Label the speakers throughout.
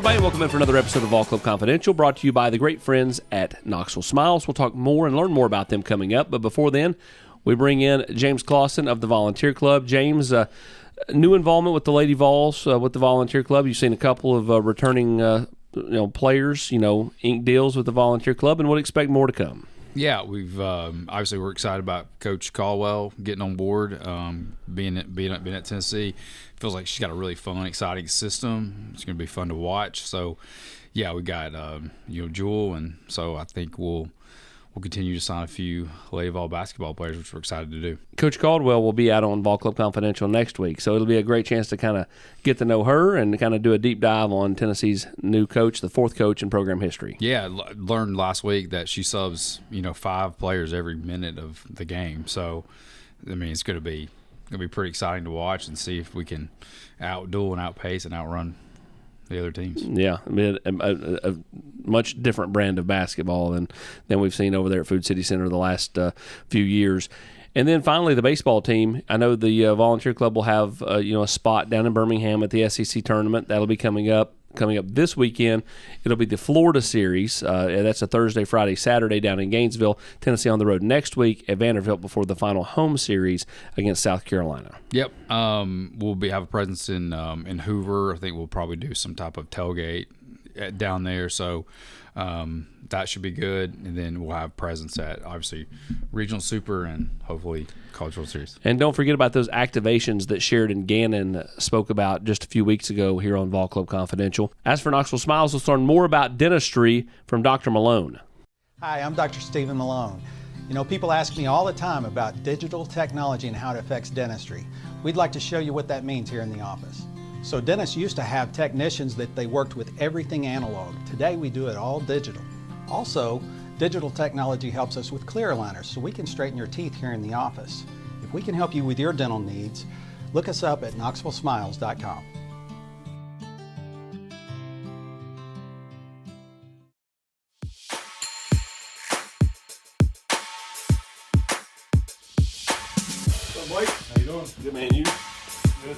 Speaker 1: everybody. Welcome in for another episode of Vol Club Confidential, brought to you by the great friends at Knoxville Smiles. We'll talk more and learn more about them coming up, but before then, we bring in James Clausen of the Volunteer Club. James, new involvement with the Lady Vols, with the Volunteer Club. You've seen a couple of returning players, ink deals with the Volunteer Club, and would expect more to come.
Speaker 2: Yeah, we've obviously we're excited about Coach Caldwell getting on board, being at Tennessee. Feels like she's got a really fun, exciting system. It's going to be fun to watch. So, yeah, we got Jewel, and so I think we'll continue to sign a few Lady Vol basketball players, which we're excited to do.
Speaker 1: Coach Caldwell will be out on Vol Club Confidential next week, so it'll be a great chance to kind of get to know her and kind of do a deep dive on Tennessee's new coach, the fourth coach in program history.
Speaker 2: Yeah, learned last week that she subs 5 players every minute of the game. So, I mean, it's going to be pretty exciting to watch and see if we can outduel and outpace and outrun the other teams.
Speaker 1: Yeah, I mean, a much different brand of basketball than we've seen over there at Food City Center the last few years. And then finally, the baseball team. I know the Volunteer Club will have a spot down in Birmingham at the SEC tournament. That'll be coming up this weekend. It'll be the Florida Series. That's a Thursday, Friday, Saturday down in Gainesville. Tennessee on the road next week at Vanderbilt before the final home series against South Carolina.
Speaker 2: Yep. We'll have a presence in Hoover. I think we'll probably do some type of tailgate down there. So that should be good. And then we'll have presence at, obviously, Regional Super and hopefully College World Series.
Speaker 1: And don't forget about those activations that Sheridan Gannon spoke about just a few weeks ago here on Vol Club Confidential. As for Knoxville Smiles, let's learn more about dentistry from Dr. Malone.
Speaker 3: Hi, I'm Dr. Stephen Malone. People ask me all the time about digital technology and how it affects dentistry. We'd like to show you what that means here in the office. So dentists used to have technicians that they worked with everything analog. Today we do it all digital. Also, digital technology helps us with clear aligners so we can straighten your teeth here in the office. If we can help you with your dental needs, look us up at knoxvillesmiles.com.
Speaker 4: What's up, Blake? How you doing?
Speaker 1: Good, man. You?
Speaker 4: Good.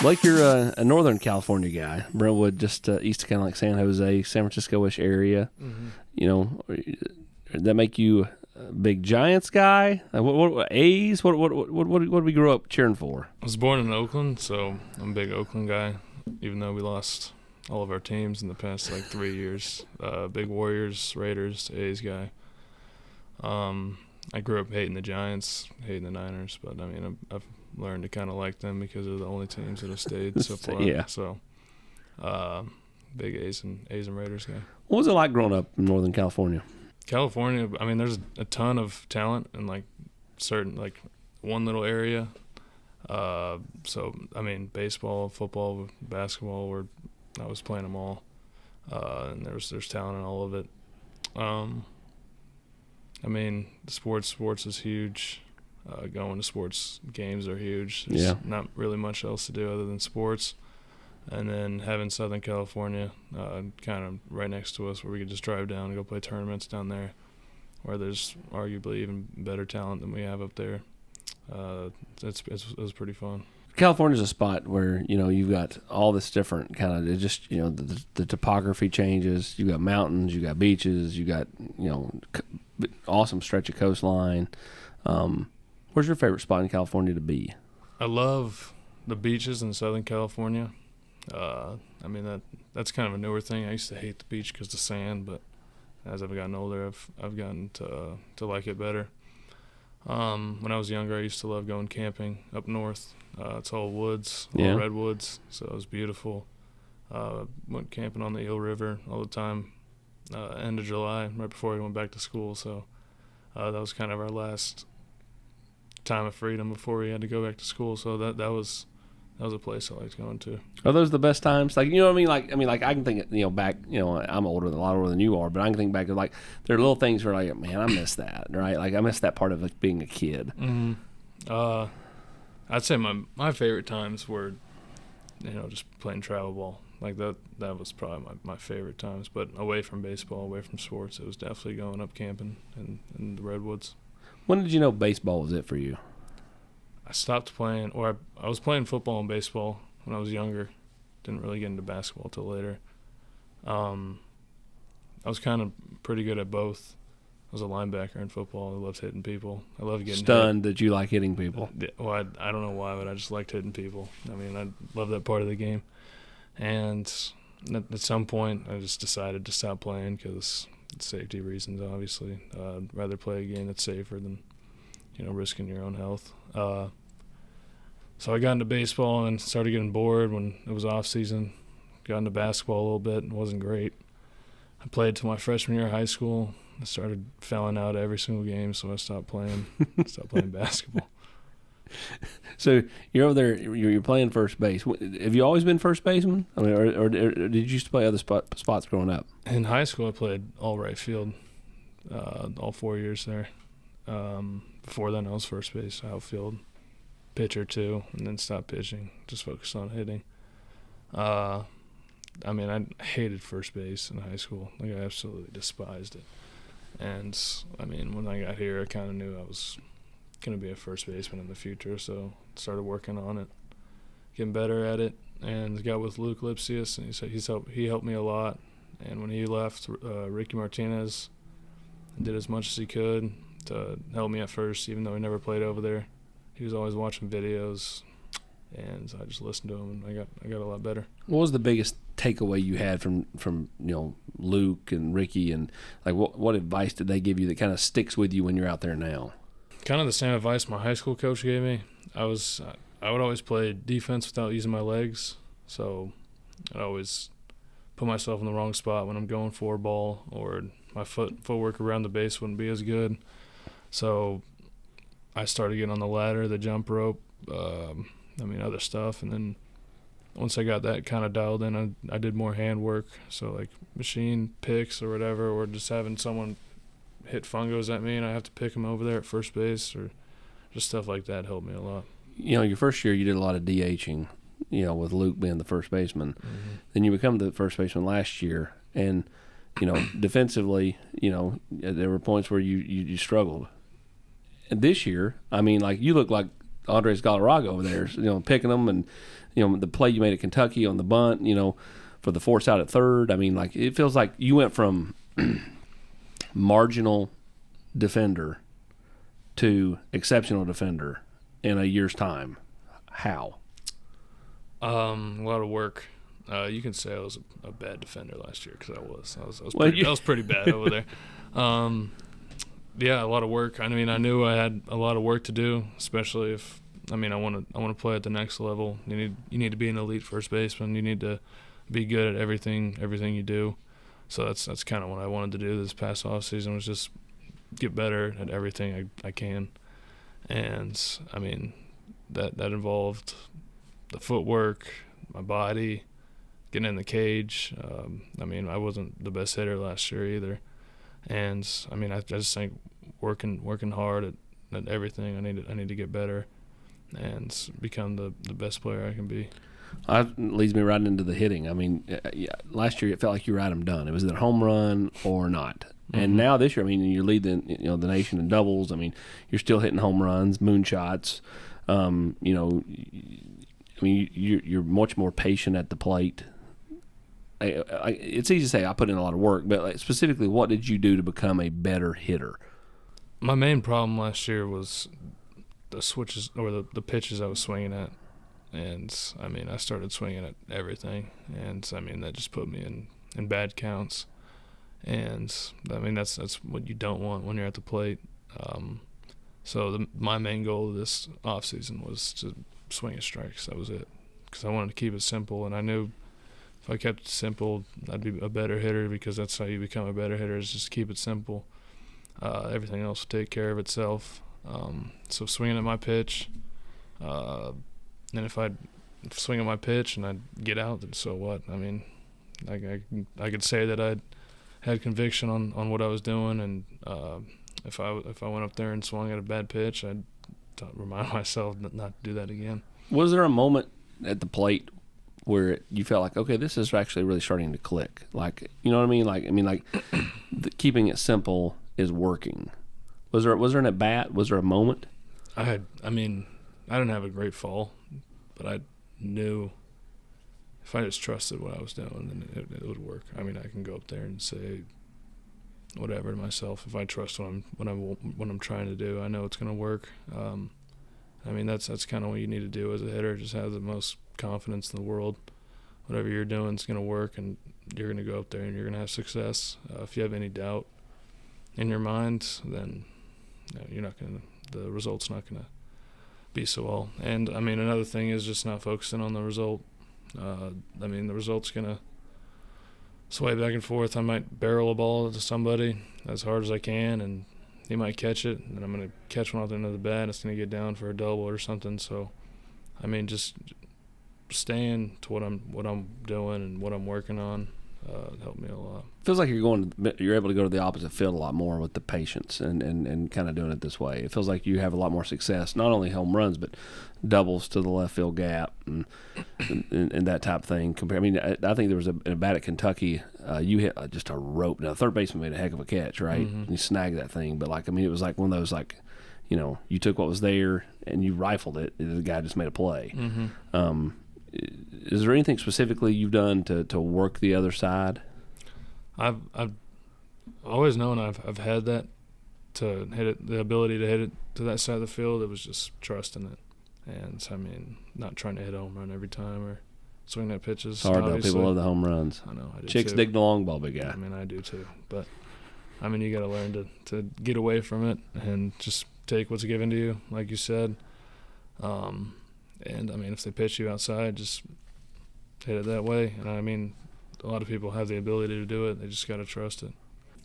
Speaker 1: Blake, you're a Northern California guy. Brentwood, just east of kind of like San Jose, San Francisco-ish area. Mm-hmm. Did that make you a big Giants guy? What A's? What did we grow up cheering for?
Speaker 4: I was born in Oakland, so I'm a big Oakland guy, even though we lost all of our teams in the past 3 years. Big Warriors, Raiders, A's guy. I grew up hating the Giants, hating the Niners, but I mean, I've learned to kind of like them because they're the only teams that have stayed so far.
Speaker 1: Yeah.
Speaker 4: So, big A's and Raiders guy.
Speaker 1: What was it like growing up in Northern California?
Speaker 4: California, I mean, there's a ton of talent in certain one little area. So I mean, baseball, football, basketball. I was playing them all, and there's talent in all of it. I mean, the sports is huge. Going to sports games are huge. There's not really much else to do other than sports. And then having Southern California kind of right next to us where we could just drive down and go play tournaments down there where there's arguably even better talent than we have up there. It was pretty fun.
Speaker 1: California's a spot where, you've got all this different kind of, just, the topography changes. You got mountains, you got beaches, you got, awesome stretch of coastline. Where's your favorite spot in California to be?
Speaker 4: I love the beaches in Southern California. I mean, that's kind of a newer thing. I used to hate the beach because of the sand, but as I've gotten older, I've gotten to like it better. When I was younger, I used to love going camping up north. It's all woods, all redwoods, so it was beautiful. Went camping on the Eel River all the time, end of July, right before we went back to school. So that was kind of our last time of freedom before we had to go back to school. So that was a place I liked going to.
Speaker 1: Are those the best times? I can think, back, I'm a lot older than you are, but I can think back to there are little things where man, I miss that, right? I miss that part of being a kid.
Speaker 4: Mm-hmm. I'd say my favorite times were, just playing travel ball. That was probably my favorite times. But away from baseball, away from sports, it was definitely going up camping in the redwoods.
Speaker 1: When did you know baseball was it for you?
Speaker 4: I stopped playing, or I was playing football and baseball when I was younger. Didn't really get into basketball till later. I was kind of pretty good at both. I was a linebacker in football. I loved hitting people. I loved getting
Speaker 1: Stunned that you like hitting people.
Speaker 4: Well, I don't know why, but I just liked hitting people. I mean, I love that part of the game. And at some point, I just decided to stop playing because safety reasons, obviously. I'd rather play a game that's safer than, risking your own health. So I got into baseball and started getting bored when it was off season. Got into basketball a little bit and wasn't great. I played till my freshman year of high school. I started fouling out every single game, so I stopped playing. Basketball.
Speaker 1: So you're over there. You're playing first base. Have you always been first baseman? I mean, or did you used to play other spots growing up?
Speaker 4: In high school, I played all right field, all 4 years there. Before then, I was first base, outfield, pitcher too, and then stopped pitching. Just focused on hitting. I hated first base in high school. Like, I absolutely despised it. And, when I got here, I kind of knew I was going to be a first baseman in the future, so started working on it, getting better at it, and got with Luke Lipsius, and he helped me a lot. And when he left, Ricky Martinez did as much as he could to help me at first, even though he never played over there. He was always watching videos, and I just listened to him, and I got a lot better.
Speaker 1: What was the biggest takeaway you had from Luke and Ricky, and like what advice did they give you that kind of sticks with you when you're out there now?
Speaker 4: Kind of the same advice my high school coach gave me. I would always play defense without using my legs, so I'd always put myself in the wrong spot when I'm going for a ball, or my footwork around the base wouldn't be as good. So I started getting on the ladder, the jump rope, other stuff, and then once I got that kind of dialed in, I did more hand work, so like machine picks or whatever, or just having someone hit fungos at me and I have to pick them over there at first base, or just stuff like that helped me a lot.
Speaker 1: Your first year you did a lot of DHing, with Luke being the first baseman. Mm-hmm. Then you become the first baseman last year, and defensively, there were points where you struggled. And this year, you look like Andres Galarraga over there, picking them, and the play you made at Kentucky on the bunt, for the force out at third. It feels like you went from marginal defender to exceptional defender in a year's time. How?
Speaker 4: A lot of work. You can say I was a bad defender last year, because I was. I was pretty bad over there. Yeah, a lot of work. I knew I had a lot of work to do, especially if I want to play at the next level. You need to be an elite first baseman. You need to be good at everything you do. So that's kind of what I wanted to do this past off season, was just get better at everything I can. And that involved the footwork, my body, getting in the cage. I wasn't the best hitter last year either. And I just think working hard at everything. I need to get better and become the best player I can be.
Speaker 1: That leads me right into the hitting. Last year it felt like you were at them done. It was either home run or not. Mm-hmm. And now this year, you lead the nation in doubles. You're still hitting home runs, moonshots. You're much more patient at the plate. It's easy to say I put in a lot of work, but specifically, what did you do to become a better hitter?
Speaker 4: My main problem last year was the switches, or the pitches I was swinging at. And, I started swinging at everything. And, that just put me in bad counts. And, that's what you don't want when you're at the plate. So my main goal this offseason was to swing at strikes. That was it. Because I wanted to keep it simple, and I knew if I kept it simple, I'd be a better hitter, because that's how you become a better hitter, is just keep it simple. Everything else will take care of itself. So swinging at my pitch, and if I'd swing at my pitch and I'd get out, then so what? I could say that I'd had conviction on what I was doing, and if I went up there and swung at a bad pitch, I'd remind myself not to do that again. Was
Speaker 1: there a moment at the plate where you felt like, okay, this is actually really starting to click? Like, you know what I mean? Keeping it simple is working. Was there an at bat? Was there a moment?
Speaker 4: It didn't have a great fall, but I knew if I just trusted what I was doing, then it would work. I mean, I can go up there and say whatever to myself if I trust what I'm trying to do. I know it's going to work. I mean, that's kind of what you need to do as a hitter. Just have the most confidence in the world. Whatever you're doing is going to work, and you're going to go up there and you're going to have success. If you have any doubt in your mind, then you're not going to. The result's not going to be so well. And I mean, another thing is just not focusing on the result. I mean, the result's going to sway back and forth. I might barrel a ball to somebody as hard as I can, and he might catch it, and I'm going to catch one off the end of the bat. It's going to get down for a double or something. So, I mean, just staying to what I'm doing and what I'm working on helped me a lot.
Speaker 1: Feels like you're able to go to the opposite field a lot more with the patience and kind of doing it this way. It feels like you have a lot more success, not only home runs, but doubles to the left field gap and that type of thing. I mean, I think there was a bat at Kentucky. You hit just a rope. Now, the third baseman made a heck of a catch, right? Mm-hmm. You snagged that thing, but I mean, it was like one of those you took what was there and you rifled it. The guy just made a play. Mm-hmm. Is there anything specifically you've done to work the other side?
Speaker 4: I've always known I've had that to hit it, the ability to hit it to that side of the field. It was just trusting it, and I mean, not trying to hit a home run every time or swing at pitches.
Speaker 1: It's hard though. People love the home runs.
Speaker 4: I know. I do
Speaker 1: Chicks
Speaker 4: too.
Speaker 1: dig the long ball, big guy.
Speaker 4: I mean, I do too. But I mean, you got to learn to get away from it and just take what's given to you, like you said. And I mean, if they pitch you outside, just hit it that way. And I mean, a lot of people have the ability to do it. They just got to trust it.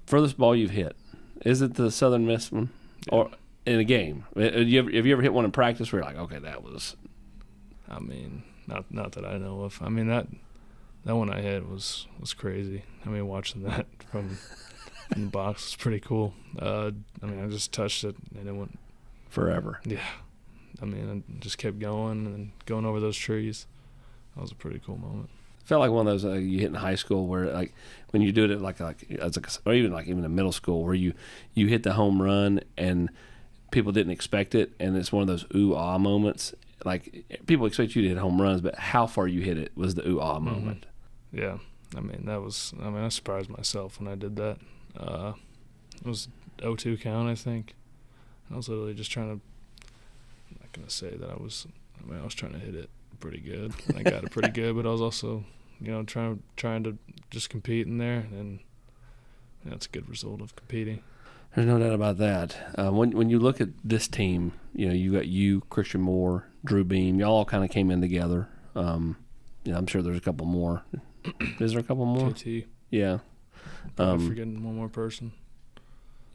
Speaker 1: Furthest ball you've hit, is it the Southern Miss one, or in a game? Have you ever hit one in practice where you're like, okay, that was?
Speaker 4: I mean, not that I know of. I mean, that one I hit was crazy. I mean, watching that from the box was pretty cool. I mean, I just touched it and it went
Speaker 1: forever.
Speaker 4: Yeah. I mean, I just kept going and going over those trees. That was a pretty cool moment.
Speaker 1: Felt like one of those you hit in high school where like when you do it or even in middle school where you hit the home run and people didn't expect it, and it's one of those ooh-ah moments. Like, people expect you to hit home runs, but how far you hit it was the ooh-ah moment.
Speaker 4: Yeah. I mean, I surprised myself when I did that. It was 0-2 count, I think. I was literally just trying to, I'm not going to say that I was trying to hit it pretty good. I got it pretty good, but I was also, trying to just compete in there, and that's a good result of competing.
Speaker 1: There's no doubt about that. When you look at this team, you got Christian Moore, Drew Beam. Y'all all kind of came in together. I'm sure there's a couple more. Is there a couple more?
Speaker 4: KT.
Speaker 1: Yeah.
Speaker 4: I'm forgetting one more person.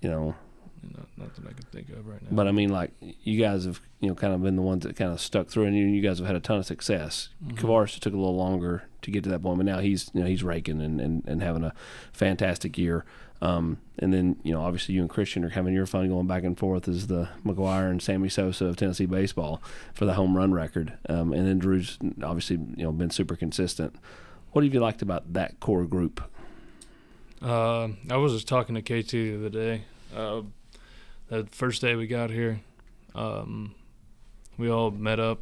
Speaker 4: Not that I can think of right now.
Speaker 1: But I mean, like, you guys have kind of been the ones that kind of stuck through, and you guys have had a ton of success. Mm-hmm. Kavaris took a little longer to get to that point, but now he's raking and having a fantastic year. And then obviously you and Christian are having your fun going back and forth as the McGuire and Sammy Sosa of Tennessee baseball for the home run record. And then Drew's obviously been super consistent. What have you liked about that core group?
Speaker 4: I was just talking to KT the other day. The first day we got here, we all met up,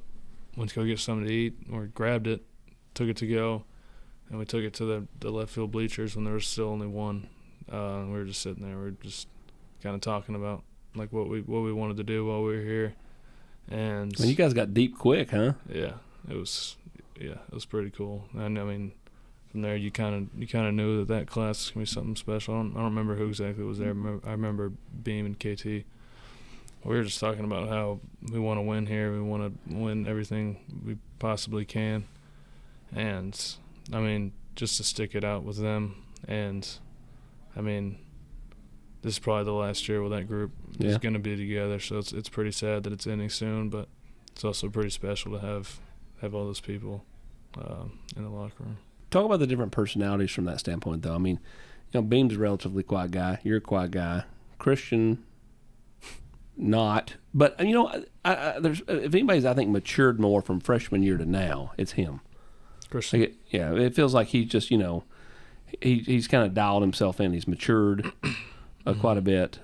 Speaker 4: went to go get something to eat, or grabbed it, took it to go, and we took it to the left field bleachers when there was still only one. We were just sitting there. We were just kind of talking about like what we wanted to do while we were here. And
Speaker 1: you guys got deep quick, huh?
Speaker 4: Yeah, it was pretty cool. And I mean, from there you kind of knew that class was gonna be something special. I don't remember who exactly was there. I remember Beam and KT. We were just talking about how we want to win here. We want to win everything we possibly can, and I mean, just to stick it out with them. And I mean, this is probably the last year where that group is going to be together. So it's pretty sad that it's ending soon, but it's also pretty special to have all those people in the locker room.
Speaker 1: Talk about the different personalities from that standpoint, though. I mean, Beam's a relatively quiet guy. You're a quiet guy. Christian, not. But there's if anybody's I think matured more from freshman year to now, it's him.
Speaker 4: Christian.
Speaker 1: It feels like he's just he's kind of dialed himself in. He's matured quite a bit.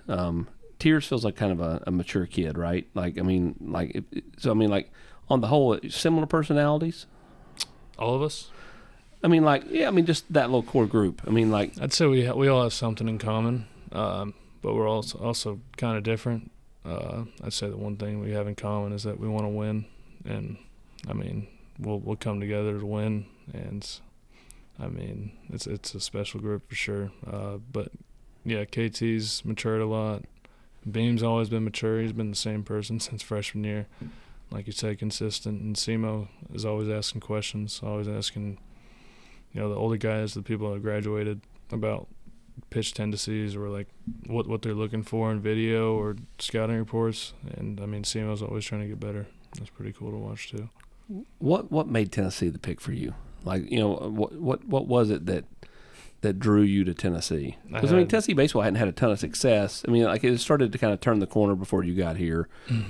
Speaker 1: Tears feels like kind of a mature kid, right? Like, I mean, like, on the whole, similar personalities.
Speaker 4: All of us.
Speaker 1: I mean, like, yeah, I mean, just that little core group. I mean, like,
Speaker 4: I'd say we all have something in common, but we're also kind of different. I'd say the one thing we have in common is that we want to win, and I mean, we'll come together to win, and I mean, it's a special group for sure. But yeah, KT's matured a lot. Beam's always been mature. He's been the same person since freshman year. Like you said, consistent. And Simo is always asking questions, always asking, the older guys, the people that graduated, about pitch tendencies or like what they're looking for in video or scouting reports. And I mean, Simo's always trying to get better. That's pretty cool to watch too.
Speaker 1: what made Tennessee the pick for you? Like, what was it that drew you to Tennessee? Because I mean, Tennessee baseball hadn't had a ton of success. I mean, like, it started to kind of turn the corner before you got here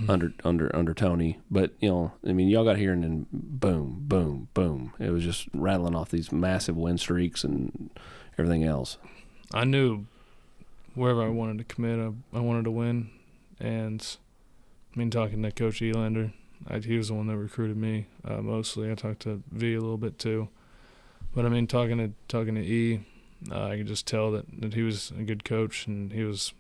Speaker 1: under Tony. But I mean, y'all got here and then boom, boom, boom. It was just rattling off these massive win streaks and everything else.
Speaker 4: I knew wherever I wanted to commit, I wanted to win. And I mean, talking to Coach Elander, he was the one that recruited me mostly. I talked to V a little bit too. But I mean, talking to E, I could just tell that he was a good coach and he was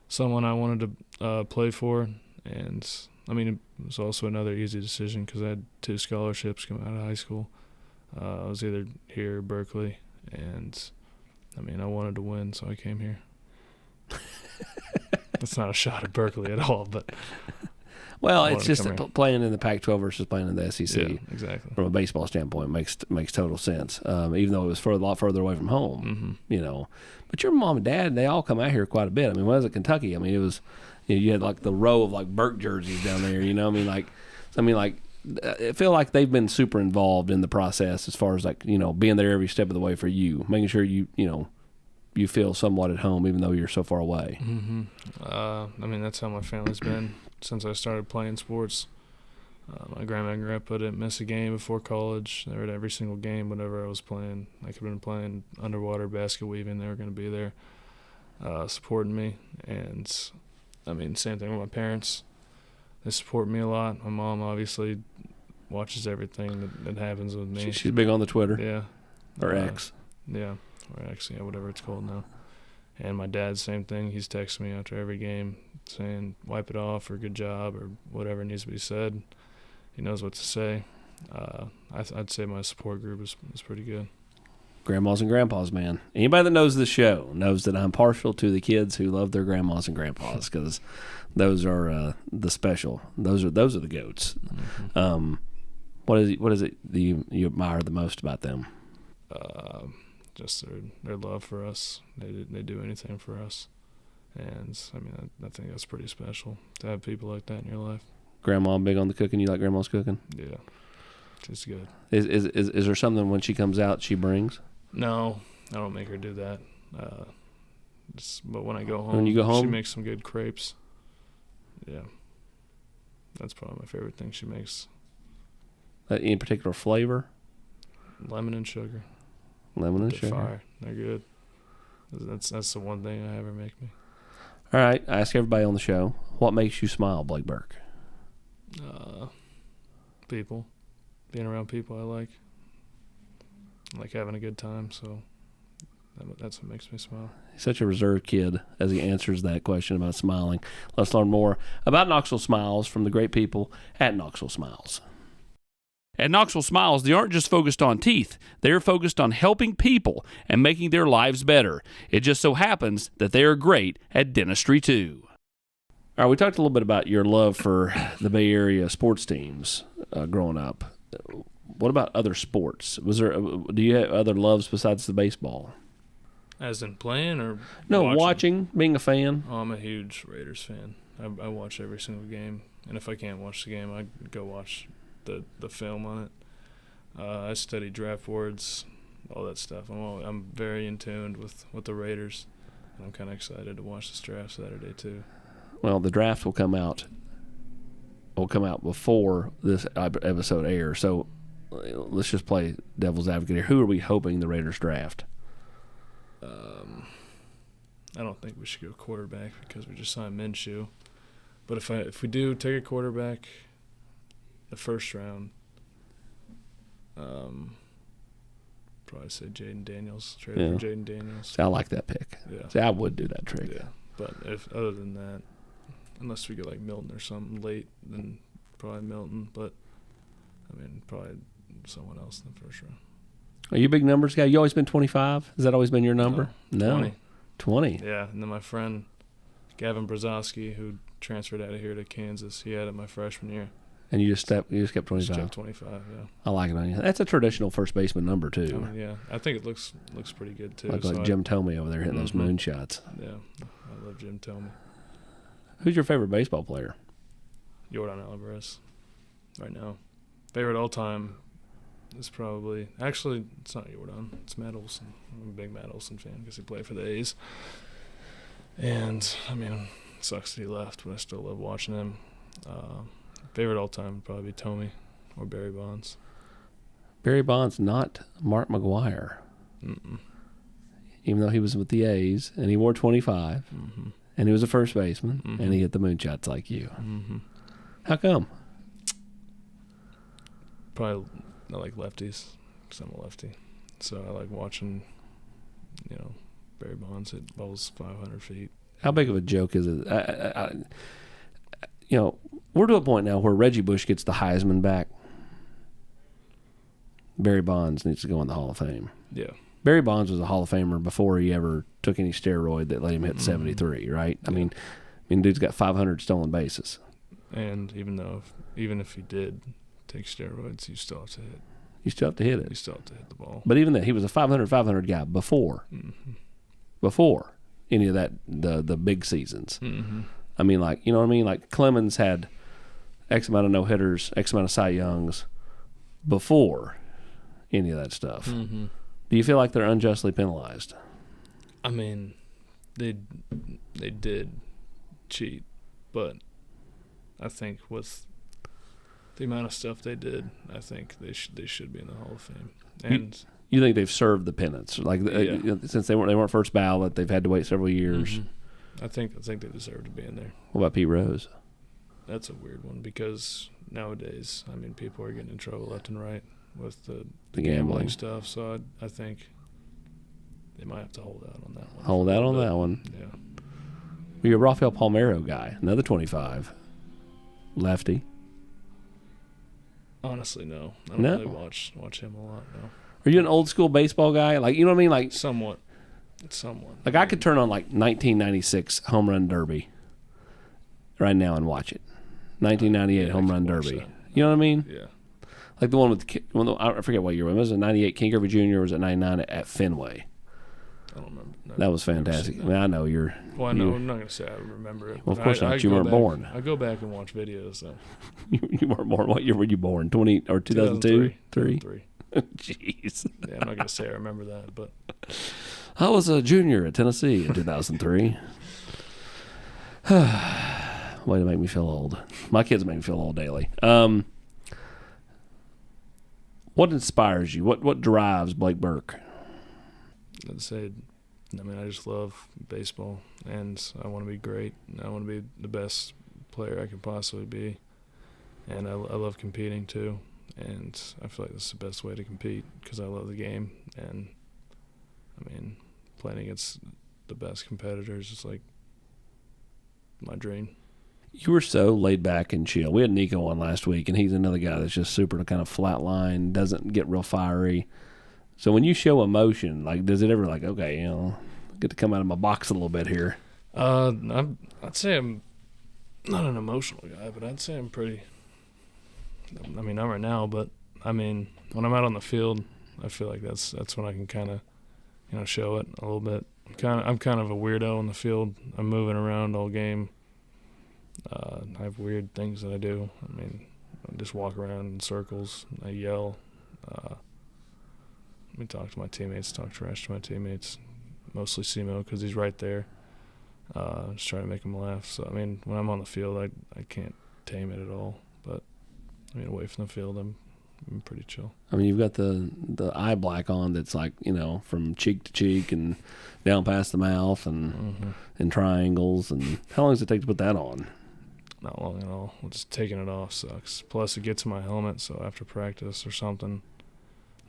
Speaker 4: someone I wanted to play for. And I mean, it was also another easy decision because I had 2 scholarships coming out of high school. I was either here or Berkeley, and I mean, I wanted to win, so I came here. That's not a shot at Berkeley at all, but
Speaker 1: well, it's just playing in the Pac-12 versus playing in the SEC.
Speaker 4: Yeah, exactly.
Speaker 1: From a baseball standpoint, makes total sense. Even though it was a lot further away from home, But your mom and dad, they all come out here quite a bit. I mean, when I was at Kentucky, I mean, it was you had like the row of like Burke jerseys down there. I mean, I feel like they've been super involved in the process as far as like being there every step of the way for you, making sure you feel somewhat at home even though you're so far away.
Speaker 4: Mm-hmm. I mean, that's how my family's been since I started playing sports. My grandma and grandpa didn't miss a game before college. They were at every single game whenever I was playing. I could have been playing underwater basket weaving. They were going to be there supporting me. And, I mean, same thing with my parents. They support me a lot. My mom obviously watches everything that happens with me.
Speaker 1: She's big on the Twitter.
Speaker 4: Yeah.
Speaker 1: Or X.
Speaker 4: Yeah. Or X, whatever it's called now. And my dad, same thing. He's texting me after every game saying, wipe it off or good job or whatever needs to be said. He knows what to say. I'd say my support group is pretty good.
Speaker 1: Grandmas and grandpas, man. Anybody that knows the show knows that I'm partial to the kids who love their grandmas and grandpas because those are the special. Those are the goats. Mm-hmm. What is it that you admire the most about them?
Speaker 4: Just their love for us. They do anything for us, and I mean I think that's pretty special to have people like that in your life.
Speaker 1: Grandma big on the cooking. You like grandma's cooking?
Speaker 4: Yeah, she's good.
Speaker 1: Is there something when she comes out she brings?
Speaker 4: No, I don't make her do that. But when I go home,
Speaker 1: when you go home,
Speaker 4: she makes some good crepes. Yeah, that's probably my favorite thing she makes.
Speaker 1: Any particular flavor?
Speaker 4: Lemon and sugar.
Speaker 1: Lemon and
Speaker 4: They're
Speaker 1: sugar.
Speaker 4: Fire. They're good. That's the one thing I have her make me.
Speaker 1: All right, I ask everybody on the show, what makes you smile, Blake Burke?
Speaker 4: People. Being around people I like. I like having a good time, so that's what makes me smile.
Speaker 1: He's such a reserved kid as he answers that question about smiling. Let's learn more about Knoxville Smiles from the great people at Knoxville Smiles. At Knoxville Smiles, they aren't just focused on teeth. They're focused on helping people and making their lives better. It just so happens that they are great at dentistry, too. All right, we talked a little bit about your love for the Bay Area sports teams growing up. What about other sports? Do you have other loves besides the baseball?
Speaker 4: As in playing or
Speaker 1: No, watching, being a fan.
Speaker 4: Oh, I'm a huge Raiders fan. I watch every single game. And if I can't watch the game, I go watch the film on it. I study draft boards, all that stuff. I'm very in tune with the Raiders, and I'm kind of excited to watch this draft Saturday too.
Speaker 1: Well, the draft will come out before this episode airs. So let's just play devil's advocate here. Who are we hoping the Raiders draft?
Speaker 4: I don't think we should go quarterback because we just signed Minshew. But if we do take a quarterback, the first round, probably say Jaden Daniels. Trade for Jaden Daniels.
Speaker 1: See, I like that pick.
Speaker 4: Yeah.
Speaker 1: See, I would do that trick.
Speaker 4: Yeah. But if other than that, unless we get like Milton or something late, then probably Milton. But I mean, probably someone else in the first round.
Speaker 1: Are you a big numbers guy? You always been 25? Has that always been your number? No. 20.
Speaker 4: Yeah, and then my friend Gavin Brzezowski, who transferred out of here to Kansas, he had it my freshman year.
Speaker 1: And you just kept 25.
Speaker 4: Just kept 25, yeah.
Speaker 1: I like it on you. That's a traditional first baseman number too.
Speaker 4: I mean, yeah, I think it looks pretty good too.
Speaker 1: Like Jim Thome over there hitting those moonshots.
Speaker 4: Yeah, I love Jim Thome.
Speaker 1: Who's your favorite baseball player?
Speaker 4: Yordan Alvarez, right now. Favorite all time is probably actually it's not Yordan, it's Matt Olson. I'm a big Matt Olson fan because he played for the A's. And I mean, it sucks that he left, but I still love watching him. Favorite all time would probably be Thome or Barry Bonds.
Speaker 1: Barry Bonds, not Mark McGwire.
Speaker 4: Mm-mm.
Speaker 1: Even though he was with the A's and he wore 25, and he was a first baseman, and he hit the moonshots like you. How come?
Speaker 4: Probably I like lefties, because I'm a lefty. So I like watching, Barry Bonds hit balls 500 feet.
Speaker 1: How big of a joke is it? We're to a point now where Reggie Bush gets the Heisman back. Barry Bonds needs to go in the Hall of Fame.
Speaker 4: Yeah.
Speaker 1: Barry Bonds was a Hall of Famer before he ever took any steroid that let him hit 73, right? I mean, dude's got 500 stolen bases.
Speaker 4: And even if he did take steroids, you still have to hit.
Speaker 1: You still have to hit it.
Speaker 4: You still have to hit the ball.
Speaker 1: But even that, he was a 500 guy before. Before any of that, the big seasons. I mean, like, you know what I mean? Like, Clemens had X amount of no-hitters, X amount of Cy Youngs before any of that stuff. Do you feel like they're unjustly penalized?
Speaker 4: I mean, they did cheat, but I think with the amount of stuff they did, I think they should be in the Hall of Fame. And
Speaker 1: you think they've served the penance? Like, since they weren't first ballot, they've had to wait several years.
Speaker 4: I think they deserve to be in there.
Speaker 1: What about Pete Rose?
Speaker 4: That's a weird one because nowadays, I mean, people are getting in trouble left and right with the gambling stuff. So I think they might have to hold out on that one.
Speaker 1: Hold out on that one.
Speaker 4: Yeah.
Speaker 1: Well, you're a Rafael Palmeiro guy, another 25. Lefty.
Speaker 4: Honestly, no. I don't really watch him a lot, no.
Speaker 1: Are you an old school baseball guy? Like, you know what I mean? Like
Speaker 4: somewhat.
Speaker 1: Like, I could turn on like 1996 Home Run Derby right now and watch it. 1998 Home Run Derby.
Speaker 4: That.
Speaker 1: You know what I mean?
Speaker 4: Yeah.
Speaker 1: Like the one with I forget what year it was. Was it 98 King Griffey Jr. or was it 99 at Fenway?
Speaker 4: I don't remember. No,
Speaker 1: that was fantastic. I mean, I know you're.
Speaker 4: Well, I know. I'm not going to say I remember it.
Speaker 1: Well, of course not. You weren't born.
Speaker 4: I go back and watch videos. So.
Speaker 1: You weren't born. What year were you born? 20 or 2002?
Speaker 4: 2003.
Speaker 1: Jeez.
Speaker 4: Yeah, I'm not going to say I remember that, but.
Speaker 1: I was a junior at Tennessee in 2003. Way to make me feel old. My kids make me feel old daily. What inspires you? What drives Blake Burke?
Speaker 4: I'd say, I just love baseball, and I want to be great. I want to be the best player I can possibly be, and I love competing too. And I feel like that's the best way to compete because I love the game, and playing against the best competitors is like my dream.
Speaker 1: You were so laid back and chill. We had Nico on last week, and he's another guy that's just super kind of flatline, doesn't get real fiery. So when you show emotion, like, does it ever like, okay, get to come out of my box a little bit here?
Speaker 4: I'd say I'm not an emotional guy, but I'd say I'm pretty. Not right now, but when I'm out on the field, I feel like that's when I can kind of, show it a little bit. I'm kind of a weirdo on the field. I'm moving around all game. I have weird things that I do. I just walk around in circles. I yell. Talk to my teammates, talk trash to my teammates. Mostly Simo because he's right there. Just try to make him laugh. So, when I'm on the field, I can't tame it at all. But, away from the field, I'm been pretty chill.
Speaker 1: I mean, you've got the eye black on that's like, from cheek to cheek and down past the mouth and triangles. And how long does it take to put that on?
Speaker 4: Not long at all. Just taking it off sucks. Plus, it gets in my helmet, so after practice or something.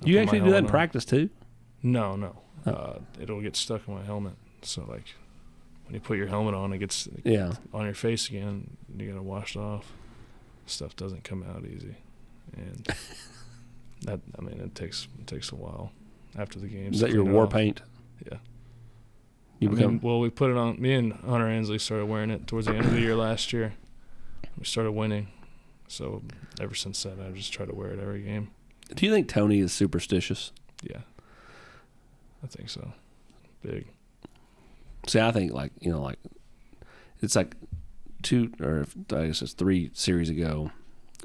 Speaker 1: Do you actually do that in practice too?
Speaker 4: No. It'll get stuck in my helmet. So, like, when you put your helmet on, it gets on your face again. You got to wash it off. Stuff doesn't come out easy. And it takes a while after the game.
Speaker 1: Is that your war paint?
Speaker 4: Yeah.
Speaker 1: We
Speaker 4: put it on. Me and Hunter Ansley started wearing it towards the end of the year last year. We started winning. So ever since then, I just try to wear it every game.
Speaker 1: Do you think Tony is superstitious?
Speaker 4: Yeah. I think so. Big.
Speaker 1: See, I think it's like 2 or I guess it's 3 series ago.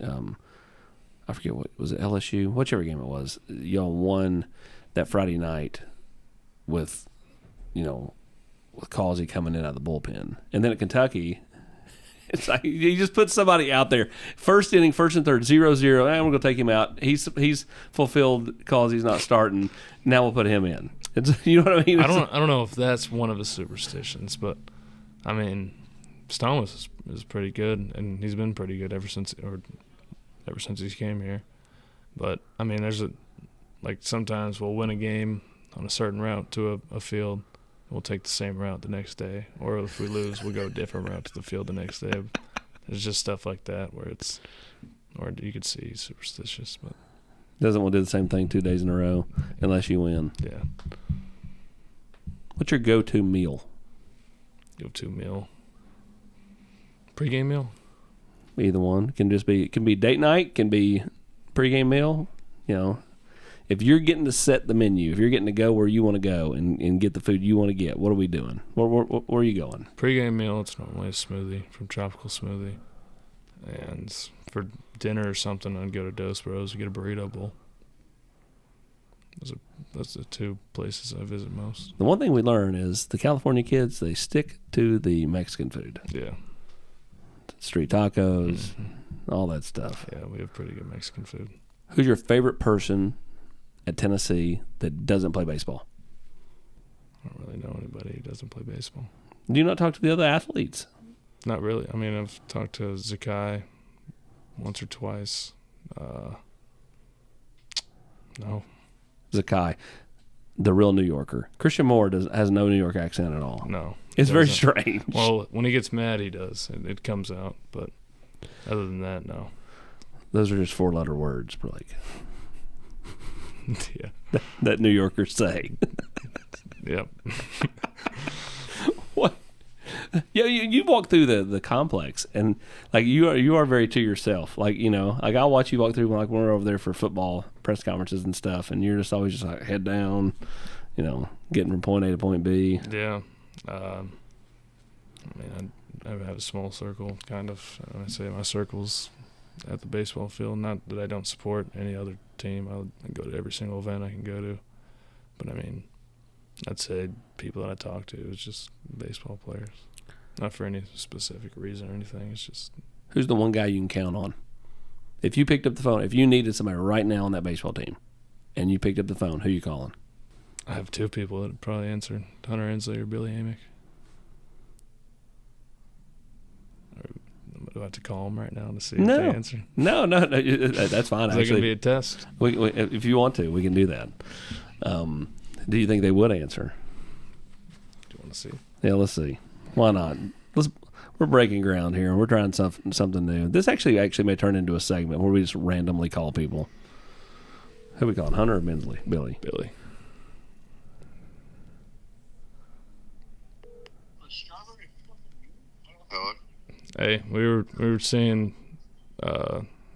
Speaker 1: I forget what was it, LSU, whichever game it was. Y'all won that Friday night with Causey coming in out of the bullpen, and then at Kentucky, it's like you just put somebody out there. First inning, first and third, 0-0. We're gonna take him out. He's fulfilled. Causey's not starting. Now we'll put him in. You know what I mean?
Speaker 4: I don't know if that's one of his superstitions, but I mean, Stone is pretty good, and he's been pretty good ever since he came here. But I mean, sometimes we'll win a game on a certain route to a field. We'll take the same route the next day, or if we lose, we'll go a different route to the field the next day. There's just stuff like that or you could see he's superstitious, but
Speaker 1: doesn't want to do the same thing 2 days in a row unless you win.
Speaker 4: Yeah.
Speaker 1: What's your go-to meal?
Speaker 4: Go-to meal. Pre-game meal.
Speaker 1: Either one. It can be date night, can be pre-game meal. If you're getting to set the menu, if you're getting to go where you want to go and get the food you want to get, what are we doing? Where are you going?
Speaker 4: Pre-game meal, it's normally a smoothie from Tropical Smoothie. And for dinner or something, I'd go to Dos Bros and get a burrito bowl. That's the 2 places I visit most.
Speaker 1: The one thing we learn is the California kids, they stick to the Mexican food.
Speaker 4: Yeah.
Speaker 1: Street tacos, all that stuff.
Speaker 4: Yeah, we have pretty good Mexican food.
Speaker 1: Who's your favorite person at Tennessee that doesn't play baseball?
Speaker 4: I don't really know anybody who doesn't play baseball.
Speaker 1: Do you not talk to the other athletes?
Speaker 4: Not really. I mean, I've talked to Zakai once or twice. No.
Speaker 1: Zakai, the real New Yorker. Christian Moore has no New York accent at all.
Speaker 4: No.
Speaker 1: It's very strange.
Speaker 4: Well, when he gets mad, he does. It comes out. But other than that, no.
Speaker 1: Those are just 4-letter words, Blake.
Speaker 4: Yeah.
Speaker 1: That New Yorkers say.
Speaker 4: Yep.
Speaker 1: What? Yeah, you walk through the complex, and like you are very to yourself. Like I'll watch you walk through when we're over there for football press conferences and stuff, and you're just always just like head down, getting from point A to point B.
Speaker 4: Yeah. I mean, I have a small circle, kind of. I say my circle's at the baseball field. Not that I don't support any other team. I go to every single event I can go to. But I mean, I'd say people that I talk to is just baseball players. Not for any specific reason or anything. It's just.
Speaker 1: Who's the one guy you can count on? If you picked up the phone, if you needed somebody right now on that baseball team, and you picked up the phone, who you calling?
Speaker 4: I have 2 people that would probably answer: Hunter Ansley or Billy Amick. Do I have to call them right now to see if they answer?
Speaker 1: No, that's fine.
Speaker 4: Is that going to be a test?
Speaker 1: We, if you want to, we can do that. Do you think they would answer?
Speaker 4: Do you want to see?
Speaker 1: Yeah, let's see. Why not? We're breaking ground here, and we're trying something new. This actually may turn into a segment where we just randomly call people. Who we calling, Hunter or Bensley? Billy.
Speaker 5: Hello?
Speaker 4: Hey, we were seeing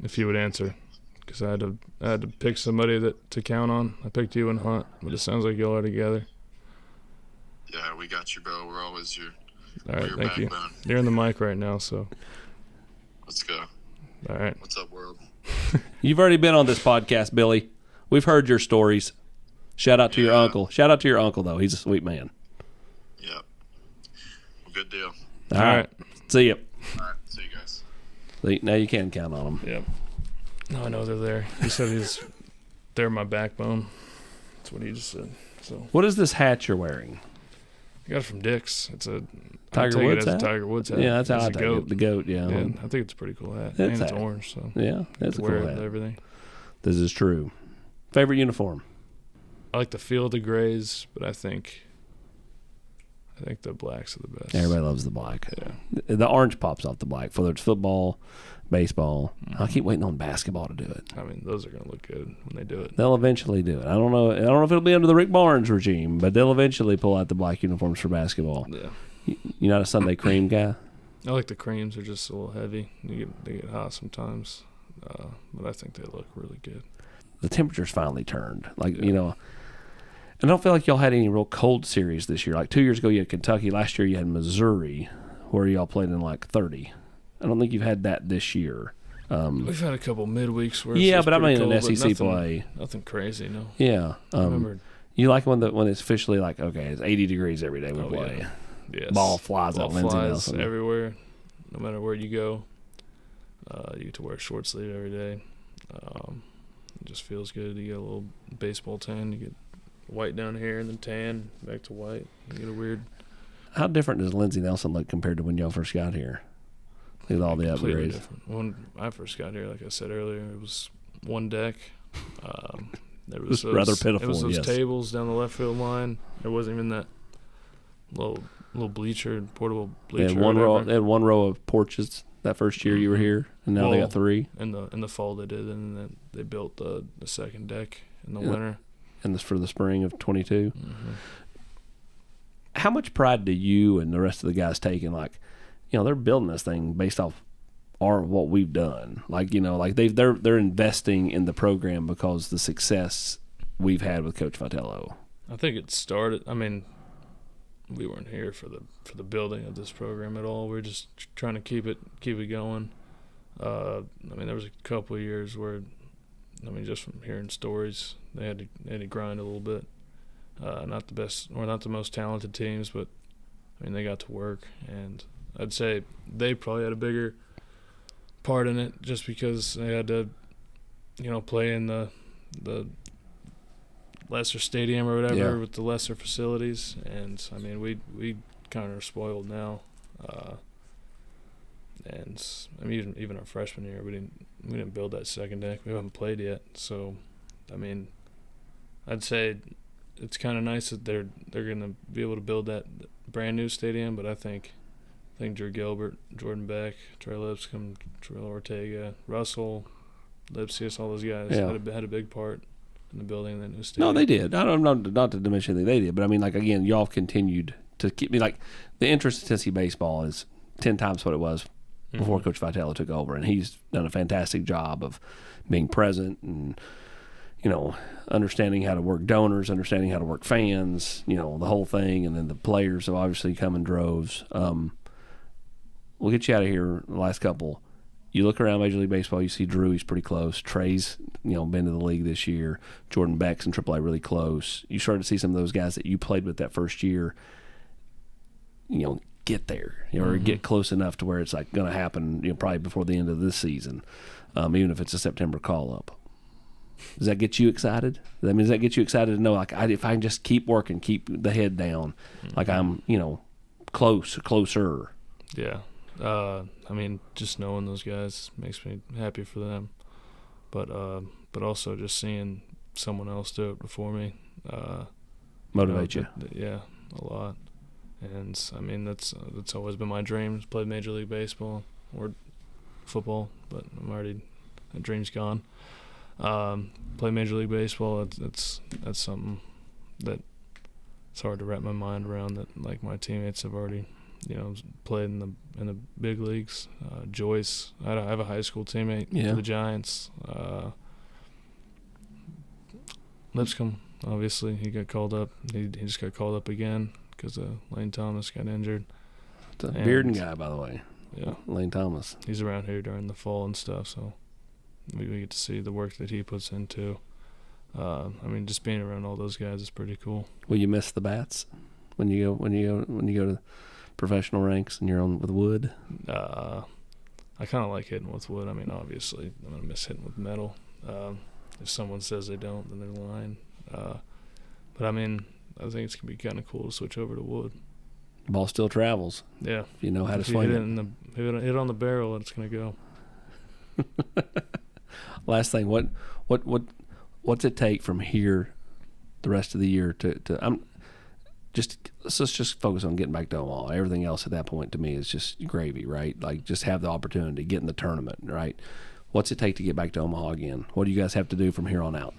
Speaker 4: if you would answer, because I had to pick somebody to count on. I picked you and Hunt, but it sounds like y'all are together.
Speaker 5: Yeah, we got you, bro. We're always your
Speaker 4: All right,
Speaker 5: your
Speaker 4: thank you.
Speaker 5: backbone.
Speaker 4: You're in the mic right now, so.
Speaker 5: Let's go.
Speaker 4: All right.
Speaker 5: What's up, world?
Speaker 1: You've already been on this podcast, Billy. We've heard your stories. Shout out to your uncle. Shout out to your uncle, though. He's a sweet man.
Speaker 5: Yep. Well, good deal.
Speaker 1: All right. See you.
Speaker 5: All right. See you guys.
Speaker 1: See, now you can count on him.
Speaker 4: Yep. No, I know they're there. He said they're my backbone. That's what he just said. So
Speaker 1: What is this hat you're wearing?
Speaker 4: I got it from Dick's. It's a
Speaker 1: Tiger
Speaker 4: I take
Speaker 1: Woods
Speaker 4: it as
Speaker 1: hat?
Speaker 4: a Tiger Woods hat.
Speaker 1: Yeah, that's how
Speaker 4: It's
Speaker 1: I
Speaker 4: a
Speaker 1: take
Speaker 4: goat.
Speaker 1: it. The goat, yeah.
Speaker 4: Yeah, I think it's a pretty cool hat.
Speaker 1: It's
Speaker 4: And it's
Speaker 1: hat.
Speaker 4: orange, so
Speaker 1: Yeah, that's a
Speaker 4: wear
Speaker 1: cool
Speaker 4: it
Speaker 1: hat.
Speaker 4: and everything.
Speaker 1: This is true. Favorite uniform?
Speaker 4: I like the feel of the grays, but I think the blacks are the best.
Speaker 1: Everybody loves the black.
Speaker 4: Yeah.
Speaker 1: The orange pops off the black, whether it's football, baseball. I keep waiting on basketball to do it.
Speaker 4: I mean, those are going to look good when they do it.
Speaker 1: They'll eventually do it. I don't know if it'll be under the Rick Barnes regime, but they'll eventually pull out the black uniforms for basketball.
Speaker 4: Yeah.
Speaker 1: You're not a Sunday cream guy?
Speaker 4: I like the creams. They're just a little heavy. They get hot sometimes, but I think they look really good.
Speaker 1: The temperature's finally turned. I don't feel like y'all had any real cold series this year. Like 2 years ago, you had Kentucky. Last year, you had Missouri, where y'all played in like 30. I don't think you've had that this year.
Speaker 4: We've had a couple midweeks where
Speaker 1: Yeah,
Speaker 4: it's
Speaker 1: but I mean
Speaker 4: pretty
Speaker 1: an
Speaker 4: cold,
Speaker 1: SEC
Speaker 4: but
Speaker 1: play.
Speaker 4: Nothing crazy, no.
Speaker 1: Yeah.
Speaker 4: I remember.
Speaker 1: You like when it's officially like, okay, it's 80 degrees every day we play.
Speaker 4: Yeah. Yes.
Speaker 1: Ball flies
Speaker 4: Ball
Speaker 1: out Lindsey
Speaker 4: flies
Speaker 1: Nelson.
Speaker 4: everywhere, no matter where you go. You get to wear a short sleeve every day. It just feels good. You get a little baseball tan. You get white down here and then tan, back to white. You get a weird.
Speaker 1: How different does Lindsey Nelson look compared to when y'all first got here? With all the
Speaker 4: Completely
Speaker 1: upgrades.
Speaker 4: different. When I first got here, like I said earlier, it was one deck. There was those,
Speaker 1: rather pitiful,
Speaker 4: It was those
Speaker 1: yes.
Speaker 4: tables down the left field line. There wasn't even that little bleacher, portable bleacher.
Speaker 1: They had
Speaker 4: or
Speaker 1: they had one row of porches that first year you were here, and now they
Speaker 4: Well,
Speaker 1: got 3.
Speaker 4: In the fall they did, and then they built the second deck in the
Speaker 1: Yeah.
Speaker 4: winter.
Speaker 1: And this for the spring of 22.
Speaker 4: Mm-hmm.
Speaker 1: How much pride do you and the rest of the guys take in, like, they're building this thing based off what we've done. Like, they're investing in the program because the success we've had with Coach Vitello.
Speaker 4: I think it started. I mean, we weren't here for the building of this program at all. We're just trying to keep it going. I mean, there was a couple of years where, just from hearing stories, they had to grind a little bit. Not the best or not the most talented teams, but I mean, they got to work, and I'd say they probably had a bigger part in it just because they had to, play in the lesser stadium or whatever with the lesser facilities. And I mean, we kind of are spoiled now. And I mean, even our freshman year, we didn't build that second deck. We haven't played yet, so I mean, I'd say it's kind of nice that they're gonna be able to build that brand new stadium. But I think Drew Gilbert, Jordan Beck, Trey Lipscomb, Terrell Ortega, Russell, Lipsius, all those guys had a big part in the building of that new stadium.
Speaker 1: No, they did. I don't not to diminish anything they did, but I mean, like, again, y'all have continued to keep me like the interest in Tennessee baseball is 10 times what it was before Coach Vitello took over, and he's done a fantastic job of being present and understanding how to work donors, understanding how to work fans, the whole thing, and then the players have obviously come in droves. We'll get you out of here. The last couple. You look around Major League Baseball, you see Drew, he's pretty close. Trey's, been to the league this year. Jordan Beck's in AAA really close. You started to see some of those guys that you played with that first year, get there or get close enough to where it's like going to happen, probably before the end of this season, even if it's a September call-up. Does that get you excited? Does that get you excited to know, like, if I can just keep working, keep the head down, like I'm, closer?
Speaker 4: Yeah. I mean, just knowing those guys makes me happy for them. But also just seeing someone else do it before me.
Speaker 1: Motivate you.
Speaker 4: Yeah, a lot. And, I mean, that's always been my dream, is play Major League Baseball or football, but that dream's gone. Play Major League Baseball, that's something that it's hard to wrap my mind around, that, like, my teammates have already played in the big leagues. Joyce, I have a high school teammate for the Giants. Lipscomb, obviously, he got called up. He just got called up again because Lane Thomas got injured.
Speaker 1: The Bearden guy, by the way.
Speaker 4: Yeah,
Speaker 1: Lane Thomas.
Speaker 4: He's around here during the fall and stuff, so we get to see the work that he puts into. I mean, just being around all those guys is pretty cool.
Speaker 1: Will you miss the bats when you go to professional ranks and you're on with Wood?
Speaker 4: I I kind of like hitting with wood. I mean, obviously, I'm going to miss hitting with metal. If someone says they don't, then they're lying. But, I mean, I think it's going to be kind of cool to switch over to wood.
Speaker 1: Ball still travels.
Speaker 4: Yeah.
Speaker 1: If you know how to
Speaker 4: if you
Speaker 1: swing
Speaker 4: hit it on the barrel, it's going to go.
Speaker 1: Last thing, what's it take from here the rest of the year to let's just focus on getting back to Omaha. Everything else at that point to me is just gravy, right? Like, just have the opportunity, get in the tournament, right? What's it take to get back to Omaha again? What do you guys have to do from here on out?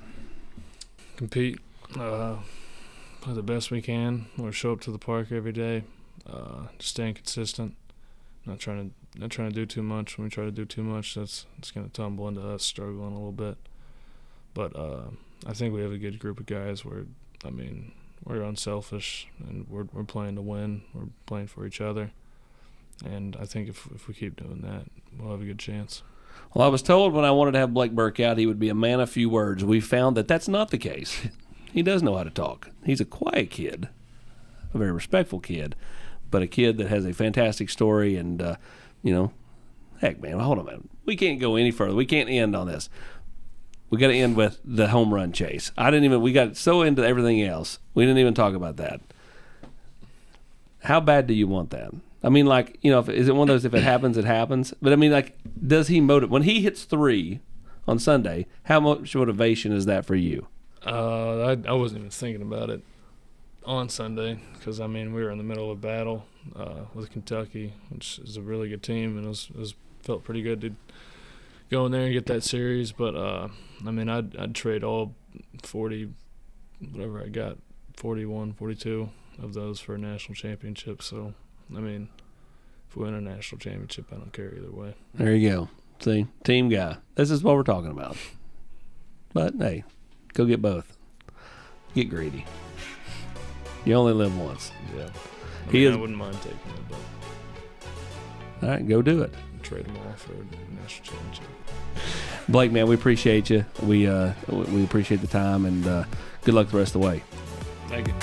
Speaker 4: Compete, play the best we can, or show up to the park every day, just staying consistent, not trying to do too much. When we try to do too much, it's going to tumble into us struggling a little bit. But I think we have a good group of guys where, I mean, we're unselfish and we're playing to win. We're playing for each other. And I think if we keep doing that, we'll have a good chance.
Speaker 1: Well, I was told when I wanted to have Blake Burke out, he would be a man of few words. We found that that's not the case. He does know how to talk. He's a quiet kid, a very respectful kid, but a kid that has a fantastic story. And, heck, man, hold on a minute. We can't go any further. We can't end on this. We got to end with the home run chase. We got so into everything else. We didn't even talk about that. How bad do you want that? I mean, like, is it one of those, if it happens, it happens? But I mean, like, does he motivate? When he hits 3 on Sunday, how much motivation is that for you?
Speaker 4: I wasn't even thinking about it on Sunday because, I mean, we were in the middle of a battle with Kentucky, which is a really good team, and it felt pretty good to go in there and get that series. But, I mean, I'd trade all 40, whatever I got, 41, 42 of those for a national championship. So, I mean, if we win a national championship, I don't care either way.
Speaker 1: There you go. See, team guy. This is what we're talking about. But, hey, go get both. Get greedy. You only live once.
Speaker 4: Yeah. I wouldn't mind taking it, but.
Speaker 1: All right, go do it.
Speaker 4: Trade them all for a national championship.
Speaker 1: Blake, man, we appreciate you. We appreciate the time, and good luck the rest of the way.
Speaker 4: Thank you.